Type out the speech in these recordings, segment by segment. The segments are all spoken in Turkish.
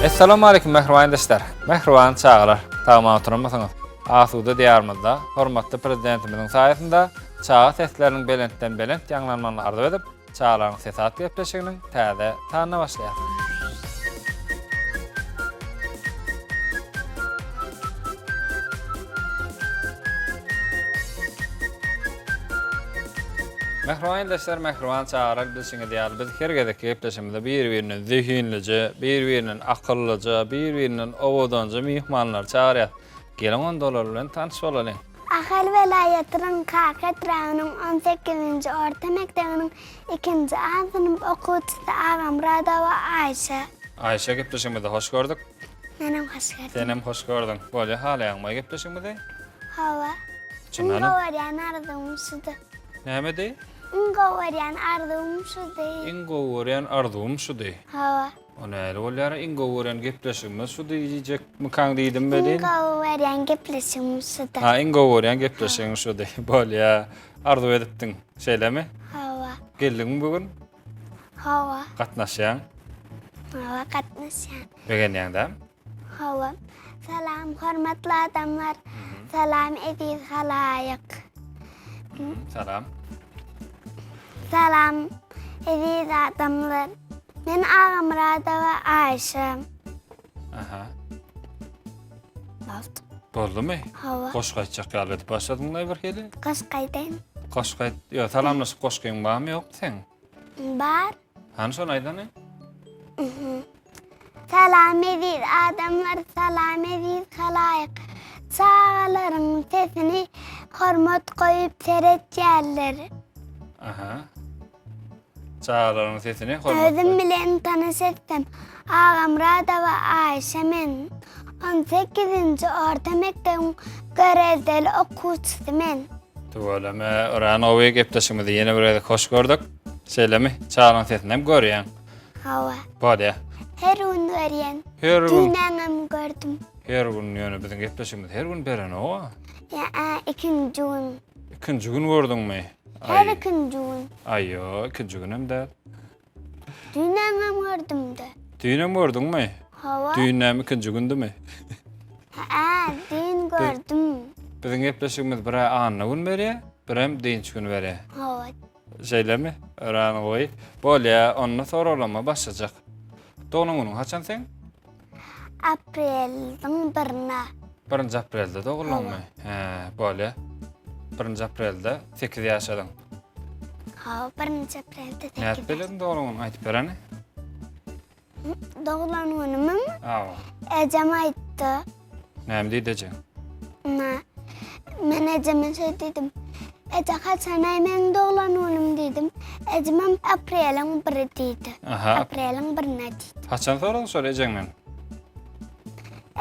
Assalamu alaykum mehriban dostlar. Mehriban çağalar. Tamam oturmasanız. Asuda diyarmızda hormatly prezidentimizin sayesinde çağa seslerinin belentden belent ýanglanmalarını arzu edip çağaların sesat gepleşiginiň täze taýyna başlaýar. Mehriban dostlar, mehriban çağalar bilşiňe diýär. Biz her gezek gepleşimizde bir-biriniň zihinlice, bir-biriniň akyllyca, bir-biriniň owadanca mihmanlar çağırýar. Gelen on dolar bilen tanış bolalım. Ahal velayetynyň Kakat raýonynyň 18-nji orta mekdebiniň 2-nji A sınıf okuwçysy agam Radawa Aýşa. Aýşa gepleşimizde hoş gördük. Menem hoş gördüm. Senem hoş gördüň. Bolýa halaýaňmy gepleşimizde? Hawa. Çynany? Ingowaryan arzumşudy. Näme diýi? Ingowaryan arzumşudy. Ingowaryan arzum şudy. Hawa. Ona el bolýar ingowaryan gepleşigimiz şudy diýjek MUKAM diýdim beli. Ingowaryan gepleşimşudy. Ha, ingowaryan gepleşigimiz şudy. Bolýa. Arzu edipdiň. Şeýlemi? Hawa. Geldiňmi bugün? Hawa. Gatnaşýan. Hawa gatnaşýan. Begenýäňdä? Hawa. Salam hormatly adamlar. Salam ediz halaýyk. Salam. Salam ediz adamlar. Men agam Radawa Aýşa. Aha. Boldy. Boldumy? Hawa. Goşga aýtjak ýaly başladyňmy bir heli? Qasqaýdan. Goşga ýa salamlaşyp goşgaň barmy ýok sen? Bar. Hanşo aýdany? Salam ediz adamlar, salam ediz halaýyk. Çağalaryň sesini hormat goýup seretýärler. Aha. Çağalaryň sesini hormat. Özüm bilen tanış etdim. Agam Radawa Aýşa men 18-nji orta mekdebiň görezdeli okuwçysy men. Tuvalama oranowy gepleşigimizi ýene bir hoş gördük. Şeýlemi? Çağalaryň sesini hem görýän. Hawa. Bolýa. Her gün görýän. Her gün. Dünäňem gördüm. Her gün ýöne biziň gepleşigimiz her gün beren o. Ya, ikinci gün. Ikinji gün gördüňmi? Her ikinci gün. Aýyo, ikinji gün hem de. Dünäňem gördüm de. Düýnem gördüňmi? Hawa. Düýnem ikinji gündümi? Dün gördüm. Biziň gepleşigimiz bir anyny gün berýär, bir hem deýinçi gün berýär. Hawa. Şeýlemi? Oranowy. Bolýa, onu soralama başlaýak. Doğulan günüň haçan sen? Aprel'ın 1-nä. 1 aprelde doğulanmy? He, bolýa. 1 aprelde 8 ýaşadyň. Hawa, 1 aprelde 8. Näde bilen doğulan gün aýtyp bereni? Doğulan günümü Awa. ecem aýtdy. Näme diýdejek? Men eceme dedim. Ece haçan men doğulan günüm dedim. Ecemem Aprel'ın 1 diýdi. Aha. Aprel'ın 1-nä diýdi. Haçan soradyň şol ejeňden?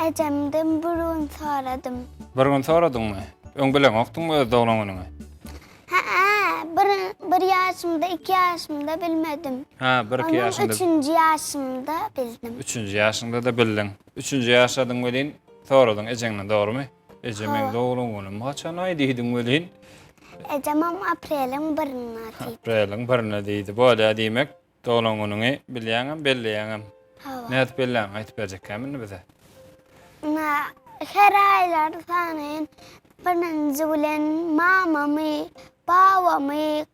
Ecemden bir gün soradım. Bir gün soradyňmy? Öň bilen okduňmy doğulan günüňi? Bir yaşımda, 2 yaşımda bilmedim. Ha, 1-2 ýaşynda. 3-nji yaşımda bildim. 3-nji ýaşynda da bildin. 3-nji ýaşadyň welin soradyň ejeňden, dogrymy? Ejemeň doğulan günüm haçan aý diýdiň welin? Ecemem Aprel'ın 1-nä diýdi. Aprelin 1-nä diýdi. Bolýa diýmek, doğulan günüňi bilýäňem, belleýäňem. Näde belläň aýtyp berjekkämini bize? Her aylar sanyn 1-nji bilen mamamy, babamy,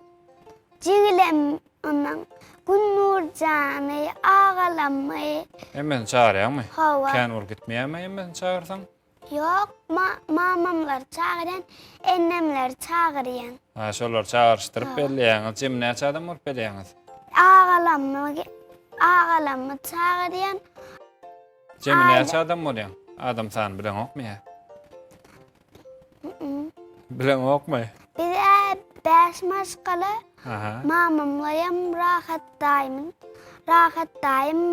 jiglem onuň Günnurjany, agalamy. Hemen çağırýarmy? Hawa. Kän ol gitmeýärmi hemen çağırsaň? Yok, mamamlar çağıran, ennemler çağıryan. Ha, şolar çağırışdyryp belleýäňiz. Jem näçe adam bolup belleýäňiz? Ağalamı çağıryan. Jem näçe adam bolýan? Adam sany bilen okmaýar. Bilen okmaý. Bize 5 maşgaly. Aha. Mamamlayam rahatdaýym.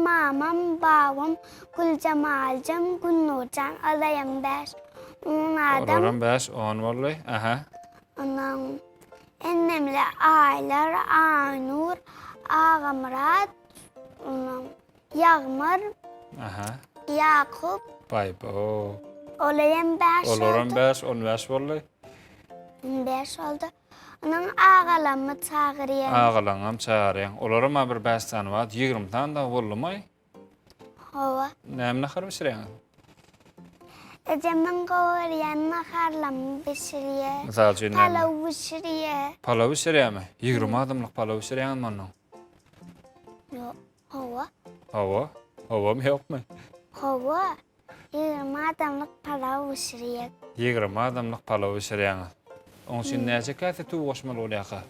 Mamam, babam, Gülcemaljem, Günnurjan, alayam 5. Adam. Oradan 5, 10 bolýar. Aha. Onuň ennemle Aylar, Aynur, Agam Murat, onuň Ýagmar, Aha. Yakup. Baýbo. Olayam 5 oldu. Olaram 5, 15 bolýar. 5 oldu. Onuň agalammy çağırýan. Agalaňam çağırýan. Olaram bir 5 tane var, 20 tane da bolmay. Hava. Näme nahar bişirýäňiz? Ejemen gowaryan naharlam bişiriye. Misal üçin näme? Palav bişiriye. Palaw bişirýärmi? 20 adamlyk palaw bişirýäňiz manyň. Yok. Hava. Hawa. Hawam ýokmy? Hava. 20 adamlık palav bişiriye. 20 adamlyk palaw bişirýäňiz. Oň üçin näçe käse tuw goşmaly bolýar?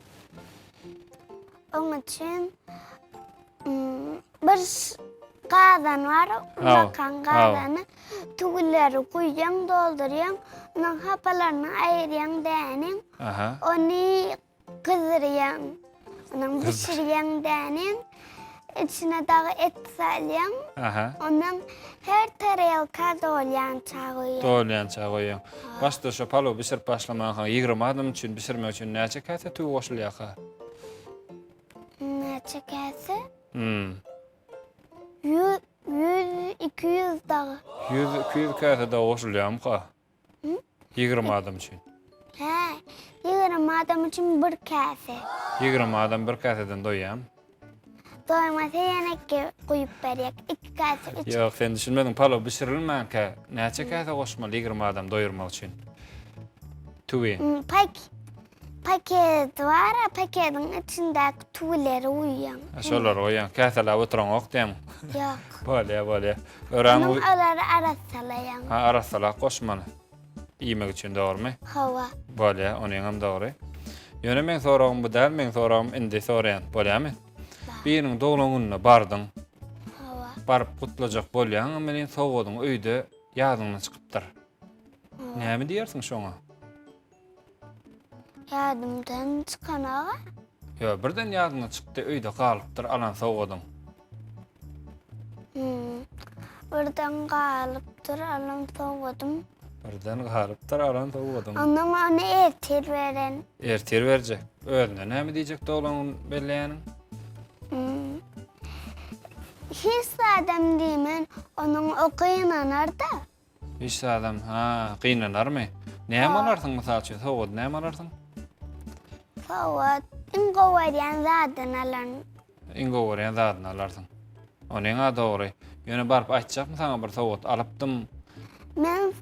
Onun için bir kazan var, bakan kazanı tügülleri koyuyan, dolduruyan, onun hapalarını ayıryan dänin, onu kızdıryan, onun pişiryan dänin, içine dağı et salyan, onun her tarafı dolyan çağıyan. Dolyan çağıyan. Başta şu palaw bişirip başlamagan 20 adam üçin bişirmek üçin näçe käse tuw goşulýar? Näçe käse? 100-200 dağı. 100-200 käse da goşulýarmy? 20 adam üçin. He, 20 adam için bir käse. 20 adam bir käseden doýýar. Doymasa ýene koyup berýek. 2 käse, 3. Ýok, sen düşünmedin, palaw bişirilmänkä näçe käse goşmaly 20 adam doýurmak üçin? Tuwi. Paket var, paketin içindäki tüwleri uýan. Şolar goýan, käseler oturan ok diýem. Ýok. Bolýa. Ören Onun alary arasalayan. Ha, arasala goşmaly. Iýmek üçin dogrymy? Hawa. Bolýa, onuň hem dogry. Ýöne men soragym bu däl, men soragym indi soraýan, bolýarmy? Biriniň doglagyna bardyň. Hawa. Baryp gutlajak bolýan, menen sowadyň öýde ýadyňdan çykypdyr. Näme diýersiň şoňa? Ýadymdan çykanaga? Ýa, birden ýadyňdan çykdy, öýde galypdyr, alan sowadyň. Birden galypdyr, alan sowadym. Birden galypdyr, alan sowadyň. Ondan onu ertir beren. Ertir berjek. Özüne näme diýjek doglagyň belläýäniň? Hiç adam diýmen, onun okuynanar da. Hiç adam, gynanarmy? Näme alarsyň mysal üçin, sowad näme alarsyň? Sowad, ingowaryan zadan alan. Ingowaryan zadan alarsyň. Onuň dogry. Ýöne baryp aýtjakmy saňa bir sowad alypdym? Men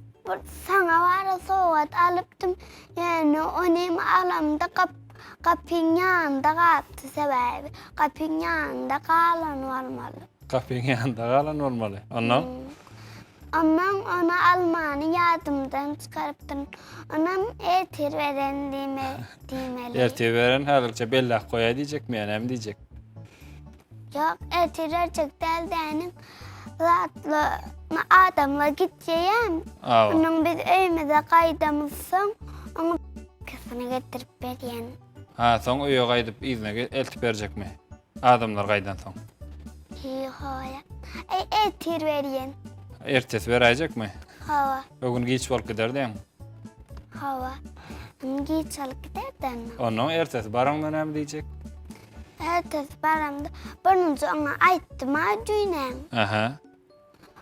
saňa bara sowad alypdym. Ýani onu alamda kapyň ýanynda gapdy sebäbi. Kapyň ýanynda galan bolmaly. Kapyň ýanynda galan bolmaly. Ondan? Ondan onu almany ýadymdan çykarypdym. Onam ertir beren diýmeli. Ertir beren häzirçe bellak goýa diýjekmi, näme diýjek? Ýok, ertir berjek däldäniň zatly adamla gitjeyem. Onun biz öýmede gaýdamyz soň, onu kesine getirip berýän. Soň öýe gaýdyp izine eltip berjekmi? Adamlar gaýdan soň. Hoýa. Ertir berýän. Ertesi beräjekmi? Hawa. Bugün geç bolup giderdiň. Hawa. Geç alyp giderdim. Onuň ertesi baranda näme diýjek? Ertesi baramda birnüçe ona aýtdym aýdynam.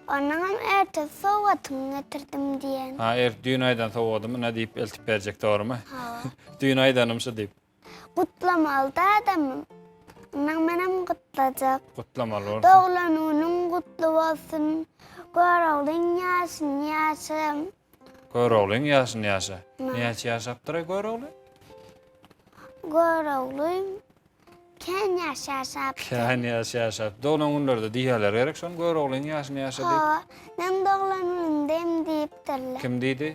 Ondan ertesi sowatyny getirdim diýen. Düýün aýdan sowadymy, näme diýip eltip berjek, dogrymy? Hawa. Düýün aýdanymşy diýip. Gutlamaly da adamym. Ondan menem gutlajak. Gutlamaly bolsa. Doglanunyň gutly bolsun. Göroglyň ýaşyn ýaşam. Göroglyň ýaşyn ýaşa. Näçe ýaşapdyr görogly? Göroglyň kän ýaşap. Kän ýaşap. Doglan günlerde diýerler gerek şol göroglyň ýaşyn ýaşa diýip. Men doglanyň dem diýipdirler. Kim diýdi?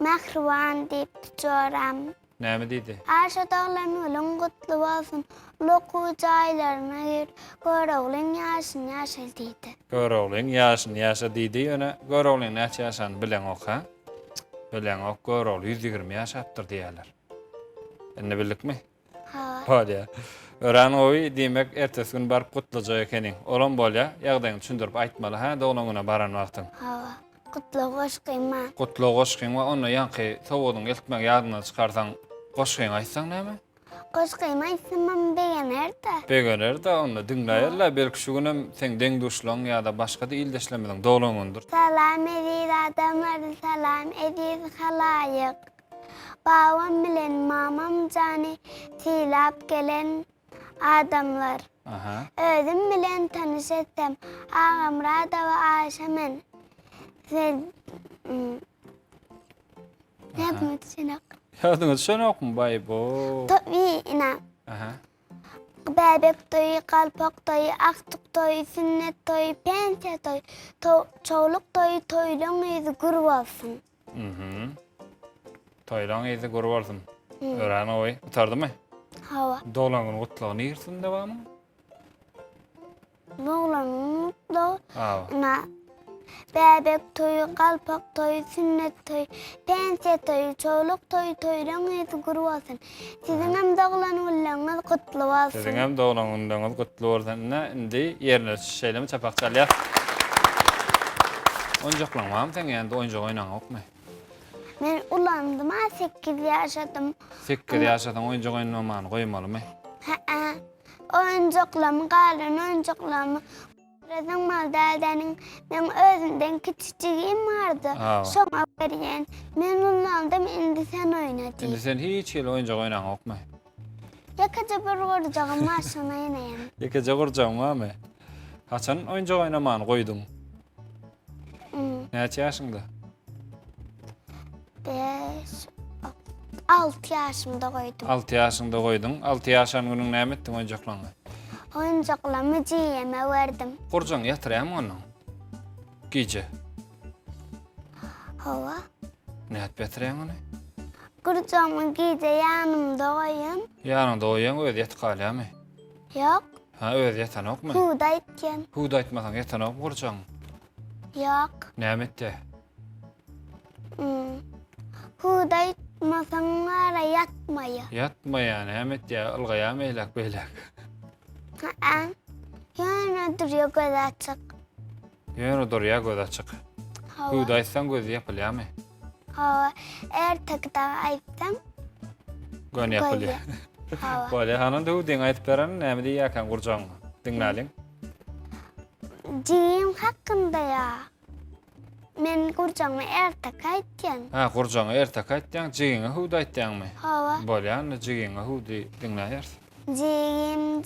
Mähriban diýip joram. Näme diýdi? Aşa doglanyň gutly bolsun. Loku jaýlaryna gir. Göroglyň ýaşyn ýaşa diýdi. Göroglyň ýaşyn ýaşa diýdi, ýöne göroglyň näçe ýaşany bilen ok, ha? Bilen ok görogly 120 ýaşapdyr diýerler. Enne bilikmi? Bolýa. Ören oý diýmek ertesi gün baryp gutlajak ekeniň. Olan bolýa, ýagdaýyny düşündirip aýtmaly, ha, doglagyna baran wagtyň. Gutly goşgyma. Gutly goşgyma, onda ýanky sowadyň eltmek ýadyna çykarsaň, goşgyň aýtsaň näme? Goşgyma aýtsamam begener-de. Begener-de, onda diňläýärler, belki şu günem sen deň duşlaň ýa-da başga da ildeşlemediň doglaňyndyr. Salam edýär adamlar, salam edýär halaýyk. Babam bilen mamam jany tilap gelen adamlar. Aha. Özüm bilen tanış etsem, ağam Rada ve Ayşe men. Ne yapmak için? Ýadyňyz şonok mu bay bu? Tabii ina. Aha. Bebek toyu, kalpak toyu, aktuk toyu, sünnet toyu, pensiye toyu, çoğuluk toyu, toyluğun yüzü gurur olsun. Toylaň ýyzy gurur bolsun. Öräň oý, utardy mı? Hava. Dolaňyň gutlagyny ýersin debamy? Noğlanın mutlu. Awa. Ina. Bebek toyu, kalpak toyu, sünnet toyu, pensiye toyu, çoğuluk toyu, toyluğun yüzü gurur olsun. Sizin hem dağılan ullağınız kutlu olsun. Sizin hem dolaňyňyz gutly bolsun. Indi ýerine şeýlemi çapak çalýar. Oyuncaklaňmam sen ýa-da oyuncak oýnaňokmy? Men ulandım, 8 yaşadım. 8 ýaşadan oyuncak oýnamany goýmalymy? Ha, oyuncaklarımı kalın, oyuncaklarımı. Razan maldadenin men özümden küçücüğüm vardı. Şoňa berýän. Men ulandım, indi sen oyna diýip. Indi sen hiç ýyl oyuncak oýnaňokmy? Ýakaja bir gorjagym var, şoňa ýeneýän. Ýakaja gorjagmamy? Haçan oyuncak oýnamany goýduň? Näçe ýaşyňda? 6 yaşımda koydum. 6 ýaşyňda goýduň. 6 ýaşan günüň näme etdiň oyuncaklaryňy? Oyuncaklarımı jiýeme verdim. Gurjaň ýatyrýarmy onu? Giýje. Hava. Näme ýatyrýan onu? Gurjagymı giýje ýanymda goýun. Ýanynda oýan öz ýatyp galýarmy? Yok. Ha, öz ýatanokmy? Huda aýtgan. Huda aýtmasaň ýatanok gurjaň. Yok. Näme etdi? Huda aýtmasaň ara yatmaýa. Yatmaýa, näme etdi? Ilgaýa meýlek beýlek. Ha. Ýöne durýar göz açyk. Ýöne durýar göz açyk. Huda aýtsaň gözi ýapylýarmy? Hava. Ertekde aýtsam Göni ýapylýar. hava. Bole hananda hudyň aýtyp beren näme diýýärkäň gurjaň? Diňläliň. Jiýim hakynda ýa. Men gurjagymy ertek aýtýan. Ha, gurjaňy ertek aýtdyň, jigiňe huda aýtdyňmy? Hava. Bole ýa-ni jigiňe hudy diňläýärsiň. Jiýim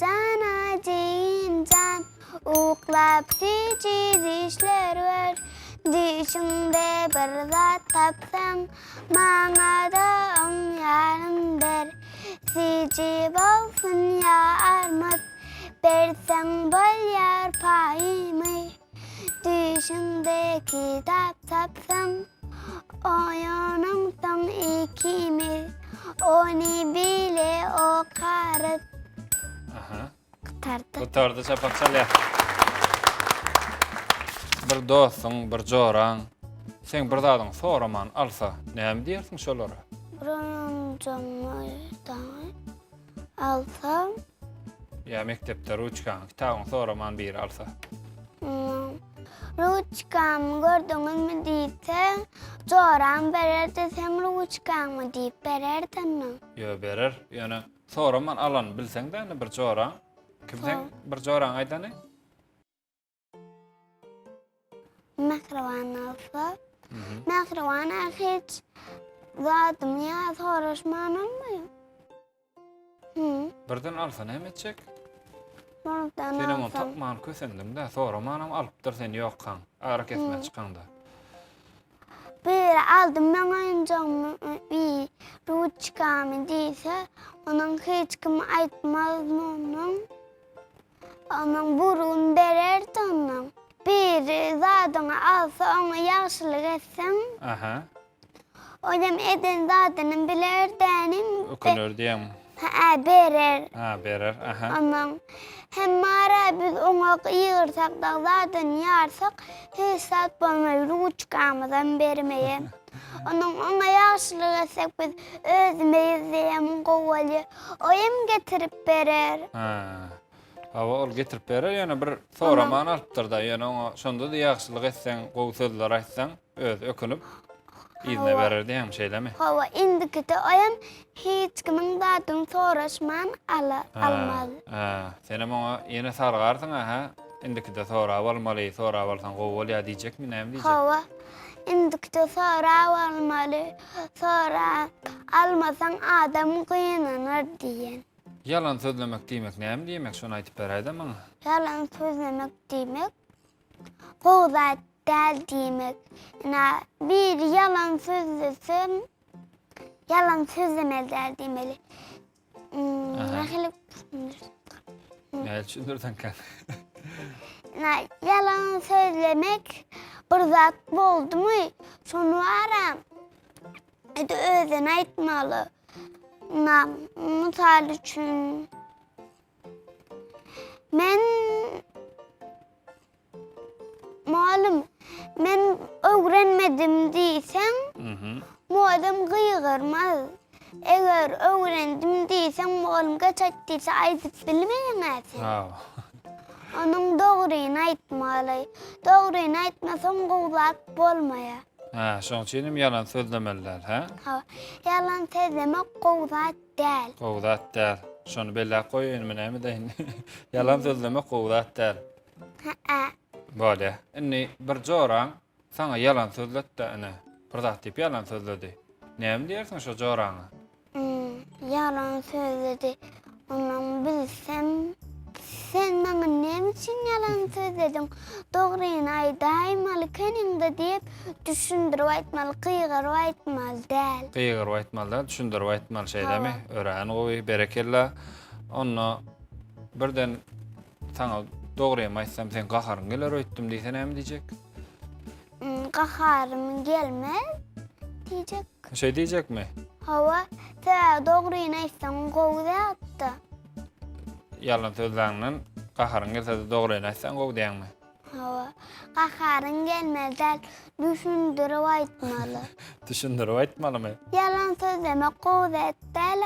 can, uklap sijiz işler ver. Düşümde bir zat tapsaň, maňa da yarym ber. Siji bolsun ýarmat, berseň bolýar paýmy. Düşümde kitap tapsaň, oýanymdan ikimi. Oni bile okaryp. Aha. Tardy. Çapak çalýar. Bir dostuň, bir joraň, sen bir zadyň soraman alsa, näme diýersiň şolara? Bronjamydan alsam, Ya mektepde ruçkan, kitabyň soraman bir alsa. ruçkam gördüňizmi diýse, joram bererde sen ruçkammy diýip bererdinmi? Yo berer, ýöne soraman alan bilseň-de bir joraň. Kimseň bir joraň aýdany? Mehriban alsa. Mehribana hiç zatym ýa soraşmanymmy? Birden alsa näme etjek? Birden Senem onu alsam. tapman kösendim-de, soramanam alypdyr sen ýokkaň, ara kesme çykanda. Bir aldım men oyuncağımı bir ruçkamı diýse, onuň hiç kim aýtmazmy onuň. Onuň burun bererdi onuň. Bir zadyny alsa, oňa ýagşylyk etseň, Aha. oýam eden zadyny bilerdenim. Ökünür diýem. Ha, berer. Ha, berer. Aha. Onuň hem mara biz oňa ýygyrsak da zadyny ýarsak, hiç zat bolmaý ruçkamydan bermeýe. Oňa ýagşylyk etsek biz özüme ýeýem gowaly. Oýam getirip berer. Ha. Awa ol getirip berer, ýöne bir soraman alypdyr da, ýöne oňa şonda da ýagşylyk etseň, gowy sözler aýtsaň, öz ökünüp izne berer diýem şeýlemi? Hawa indikide oýam hiç kimiň zadyny soraşman almaz. Ha, senem oňa ýene sargarsyň, aha. Indikide sorap almaly, sorap alsaň gowy bolýar diýjekmi, näme diýjek? Hawa indikide sorap almaly, sora almasaň adam gynanyr diýen. Yalan sözlemek diýmek näme diýmek? Şonu aýtyp berýärdi maňa. Yalan sözlemek diýmek, gowzat däl diýmek. Bir yalan sözlesem, yalan sözlemeler diýmeli. Näme düşündirdiň kan? Yalan sözlemek bir zat boldumy, şonu aram. Özüne aýtmaly. Misal üçün men öwrenmedim diýsem, muallim gyýgyrmaz. Eger öwrendim diýsem, muallim gaçak diýse aýdyp bilmeýäňäs. Onuň dogryny aýtmaly. Dogryny aýtmasam gowzat bolmaýar. Şoň üçin yalan sözlemeler, ha? Yalan sözlemek gowzat däl. Gowzat däl. Şonu belli goýun näme diýin? Yalan sözlemek gowzat däl. Bolýa. Inni bir joraň sana yalan sözletdi ana. Bir zat diýip yalan sözledi. Näme diýersiň şo joraňa? Yalan sözledi. Onu bilsem, sen bana näme üçin yalan sözledin? Dogryny aýdaýmaly keninde diýip düşündirip aýtmaly, gyýgyryp aýtmaly däl. Gyýgyryp aýtmaly, düşündirip aýtmaly şeýdemi? Ören gowy berekella. Onu birden sana dogry aýtsam sen gaharyň geler öýtdim diýse näme diýjek? Gaharym gelmez diýjek. Şey diýjekmi? Sen dogryny aýtsaň gowzatda. Yalan sözlerinin gaharyň gelse de dogryny aýtsaň gowy diýäňmi? Gaharyň gelmezler, düşündirip aýtmaly. Düşündirip aýtmalymy? Yalan sözlemek gowzat däl.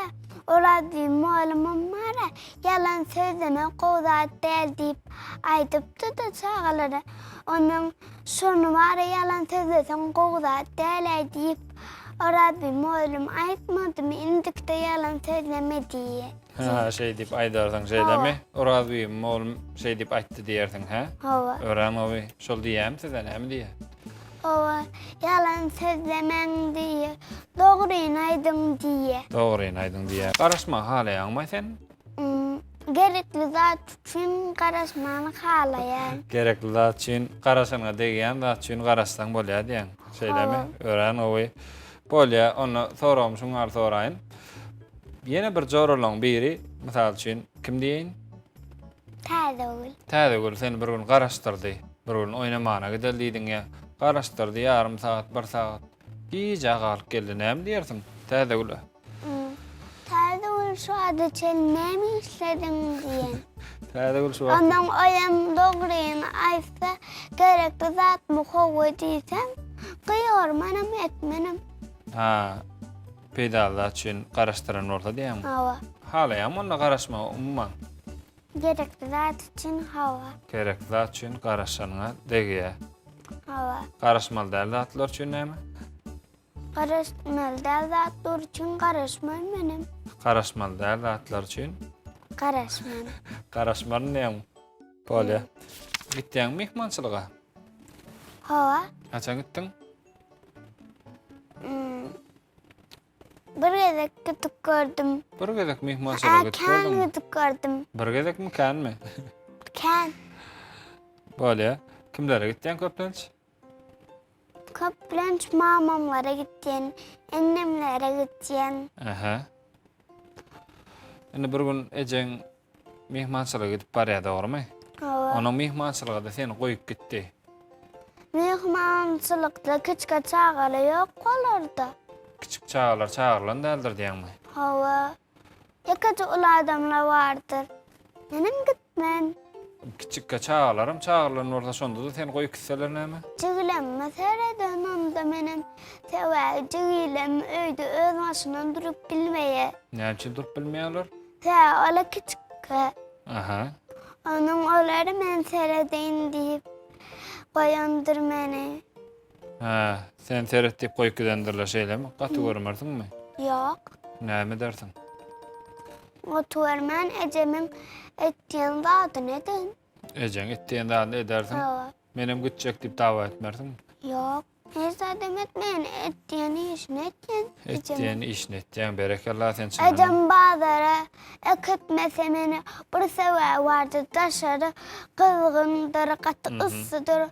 Orada muallimim mara yalan sözlemek gowzat däl diýip aýdypdy da çagalara. Onuň şonu mara yalan sözlesem gowzat däl diýip orada muallim aýtmadymy, indikde yalan sözleme diýe. Şey diýip aýdarsyň şeýdemi? Orada muallim şey diýip aýtdy diýersiň, ha? Ören owy şol diýäm size näme diýe? Yalan sözlemen diýe, dogryny aýdyň diýe. Dogryny aýdyň diýe. Garaşma halaýanmy sen? Gerekli zat üçin garaşmany halaýan. Gerekli zat üçin garaşyňa degen zat üçin garaşsaň bolýar diýen. Şeýdemi? Ören owy bolýa, onu soramşyň ar soraýyn. Ýene bir joralaň biri, mysal üçin kim diýin? Täzegül seni bir gün garaşdyrdy. Bir gün oýnamana gideldiň ýa. Garaşdyrdy ýarym saat, 1 saat. Iýje galyp geldi. Näme diýersiň? Täzegül. Täzegül şu ada çen näme işledin diýen. Täzegül şu. Ondan oýam dogryny aýtsa, gerekli zat muhawa diýsem, gyýarmanam etmenim. Pedallar üçin garaşdyran bolsa diýäň. Halaýam onda garaşma umman. Gerekli zat üçin Gerekli zat üçin garaşanyňa dege. Garaşmaly däl zatlar üçin näme? Garaşmaly däl zatlar üçin garaşmaýmanyň. Garaşmaly däl zatlar üçin garaşmany. Garaşmany näme? Bolýa. Gitdiň mehmançylyga? Kaçan gitdiň? Bir gezek gitip gördüm. Bir gezek mehmançylyga gitip gördüm. Bir gezek MUKAMmy? Kan. Bolýa. Kimlere gitdiň köplenç? Köplenç mamamlara gitdiň, ennemlere gitdiň. Indi bir gün ejeň mehmançylyga gidip barýar, dogrymy? Onuň mehmançylygynda seni goýup gitdi. Mehmançylykda kiçik çagalar ýok bolardy. Kiçik çagalar çağırlan däldir diýäňmi? Ýakaça ula adamlar bardyr. Menim gitmen. Kiçik çağalarym çağırlan orda şonda da seni goýup gitseler näme? Jigilemme sereden onda menim täwä jigilem öýde öz maşynyny durup bilmeýe. Näme üçin durup bilmeýärler? Ola kiçik. Onuň olary men sereden diýip goýandyr meni. Sen seretip goýup gidendirler şeýlemi? Gaty görmersiňmi? Ýok. Näme dersiň? Gaty görmän ejemin etdiň zadyny edin. Ejeň etdiň zadyny edersiň? Menem gitjek diýip dawa etmersiňmi? Ýok. Hiç fırsat etmeyin, etdiğini işin etdiğin. Etdiğin işini etdiğin berekallah sen çınanam. Ecem bazara ekitmese meni bir sebebi vardı taşarı kızgındır, katı ısıdır.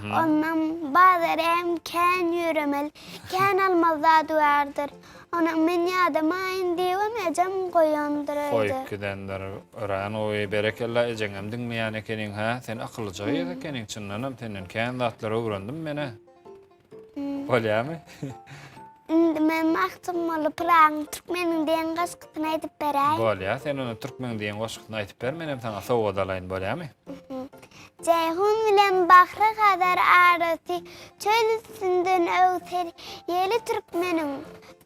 Ondan bazara hem ken yürümel, ken almazadı vardır. Onun men yadamayın diyorum ecem koyandırıydı. Koyup gidenler ören oy berekallah eceňem dinleýän ekenin ha sen akyllyja ekenin çynlanam senden ken zatlary öwrendim mene. Bolýarmy? Indi men maksymmaly Prag türkmeniň diýen gaşkyny aýdyp beräýin. Bolýar, sen onu türkmen diýen goşgyny aýdyp ber, menem sana sowga dalaýyn, bolýarmy? Ceyhun bilen bahra kadar arasy çöl üstünden öwter yeli türkmeniň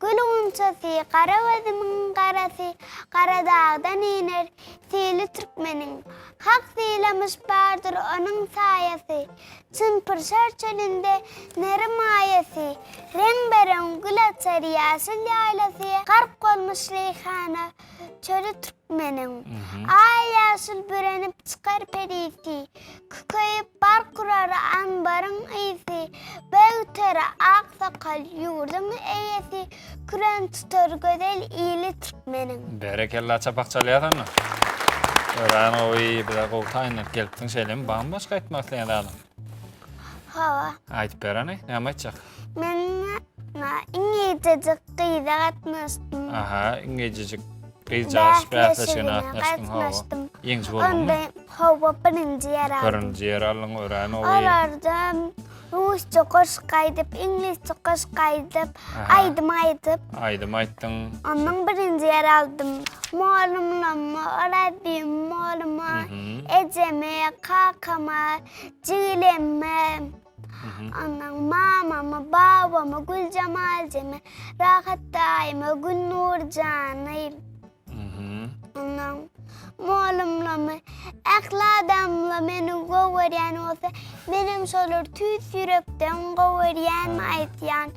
gül unçasy kara gözümiň garasy kara dağdan iner sili türkmeniň hak diýlemiş bardyr onuň saýasy çyn pırşar çölünde neri maýasy renbereng gül açar ýaşyl ýaýlasy garp bolmuş reyhana çölü türkmeniň ay ýaşyl bürenip çykar perisi köýüp bar kurar ambaryň ýyzy böwtere ak sakal ýurdum eýesi küren tutar gödel ýyly türkmeniň. Berekallah çapak çalýarmy? Ören oy bir gowtaýyn gelipdiň şeýlem bambaşka aýtmak isleýän. Hawa. Aýdyp berani, näme aýtjak? Men İngilizce gyýda gatnaşdym. Aha, İngilizce gyýjaş bäsleşen atnaşdym. Ýeňji boldy. Onda hawa birinji ýer aldy. Birinji ýer alyň ören oy. Alarda Rusça goşgaýdyp, inglizce goşgaýdyp, aýdym aýtdyň. Ondan birinji ýer aldym. Malumlama, arabiýym, maluma, ejeme, kakama, jigilemme. Ondan mamama, babama, Gülcemalceme, Rahat daýyma, Gülnurjanyň. Ondan malumlama, äkli adamla meni gowurýan bolsa, menem şolar tüýs ýürekden gowurýan aýtýan.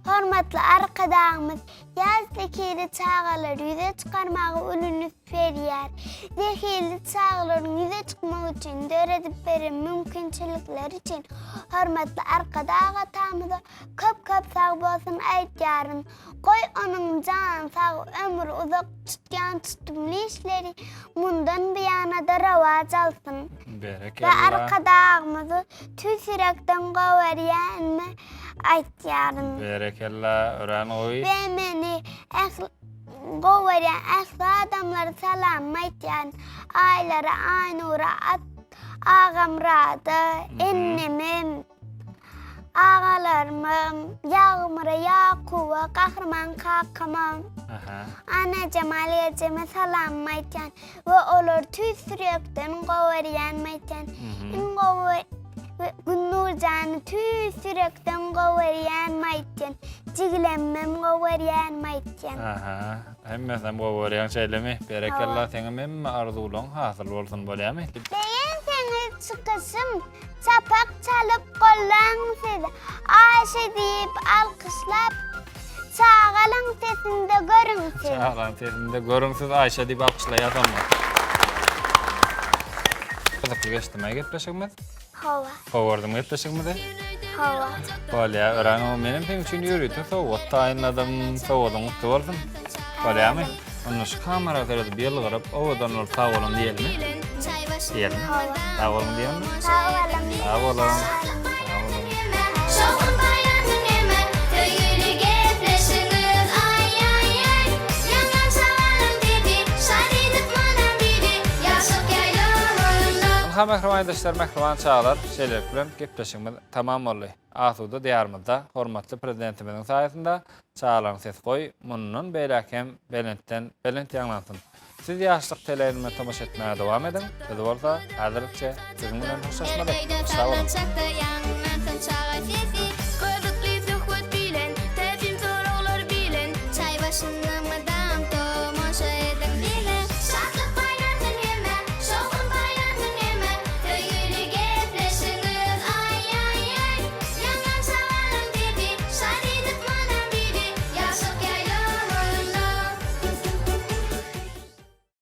Hormatly arkadaşymyz, ýazdakili çağalar ýüze çykarmagy ulunýyp berýär. Zehirli çağalaryň ýüze çykmagy üçin döredip beren mümkinçilikler üçin hormatly arkadaş atamyza köp sag bolsun aýtýaryn. Goý onuň jan sag ömür uzak tutýan tutumly işleri mundan beýanada rawaj alsyn. Berekallah. Ve arkadaşymyzy tüýs ýürekden gowurýanmy aýtýaryn. Berekallah, ören oy. Ve meni gowurýan ähli adamlara salam aýtýan aýlara Aynura, agam Rada, ennemem, agalarym, Ýagmyra, Ýakuba, Gahrman kakama, ana Cemaliyeceme salam aýtýan we olar tüýs ýürekden gowurýan aýtýan. Gülnurjany tüýs ýürekden gowurýan aýtýan. Jigilemmem gowurýan aýtýan. Hemmesem gowurýan şeýlemi? Berekallah seňe hemme arzuwlaryň hasyl bolsun bolýarmy? Beýen seni çykysym, çapak çalyp gollaň seni. Aýşe diýip alkyşlap, çağalaň sesinde görüňsiz. Çağalaň sesinde görüňsiz Aýşe diýip alkyşlaýarmy? Kızıklı geçtim, gepleşigimiz? Hawa. Howardym gepleşigimiz? Hawa. Bolýar, ören o menem teň üçin ýürüýdi, sowgat taýynladym, sowgadan mutly boldum. Bolýarmy? Onu şu kamera teredi bir ýyl garap, owadan ol sag bolan diýelmi? Diýelmi? Sag bolan diýelmi? Sag bolan. Mehriban dostlar, mehriban çağlar, şeýler bilen gepleşigimiz tamam boldy. Asuda diýarymyzda hormatly prezidentimiziň saýasynda çağlaryň ses goý, mundan beýlekem belent ýanglansyn. Siz ýaşlyk teleýärme tomaşa etmäge dowam edin. Biz bolsa hazırça siziň bilen hoşlaşmadyk. Sag bolun.